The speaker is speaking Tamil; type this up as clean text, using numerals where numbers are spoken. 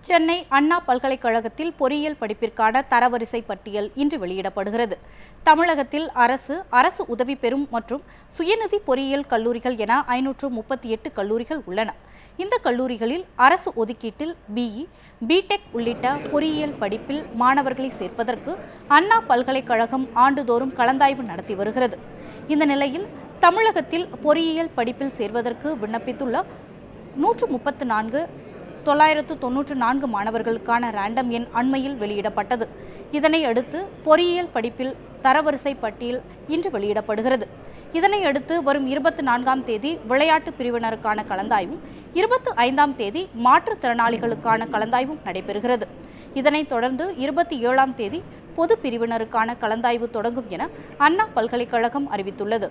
சென்னை அண்ணா பல்கலைக்கழகத்தில் பொறியியல் படிப்பிற்கான தரவரிசை பட்டியல் இன்று வெளியிடப்படுகிறது. தமிழகத்தில் அரசு உதவி பெறும் மற்றும் சுயநிதி பொறியியல் கல்லூரிகள் என 538 கல்லூரிகள் உள்ளன. இந்த கல்லூரிகளில் அரசு ஒதுக்கீட்டில் பிஇ, பிடெக் உள்ளிட்ட பொறியியல் படிப்பில் மாணவர்களை சேர்ப்பதற்கு அண்ணா பல்கலைக்கழகம் ஆண்டுதோறும் கலந்தாய்வு நடத்தி வருகிறது. இந்த நிலையில் தமிழகத்தில் பொறியியல் படிப்பில் சேர்வதற்கு விண்ணப்பித்துள்ள 134,994 மாணவர்களுக்கான ரேண்டம் எண் அண்மையில் வெளியிடப்பட்டது. இதனை அடுத்து பொறியியல் படிப்பில் தரவரிசை பட்டியல் இன்று வெளியிடப்படுகிறது. இதனையடுத்து வரும் 24ஆம் தேதி விளையாட்டு பிரிவினருக்கான கலந்தாய்வும் 25ஆம் தேதி மாற்றுத்திறனாளிகளுக்கான கலந்தாய்வும் நடைபெறுகிறது. இதனைத் தொடர்ந்து 27ஆம் தேதி பொது பிரிவினருக்கான கலந்தாய்வு தொடங்கும் என அண்ணா பல்கலைக்கழகம் அறிவித்துள்ளது.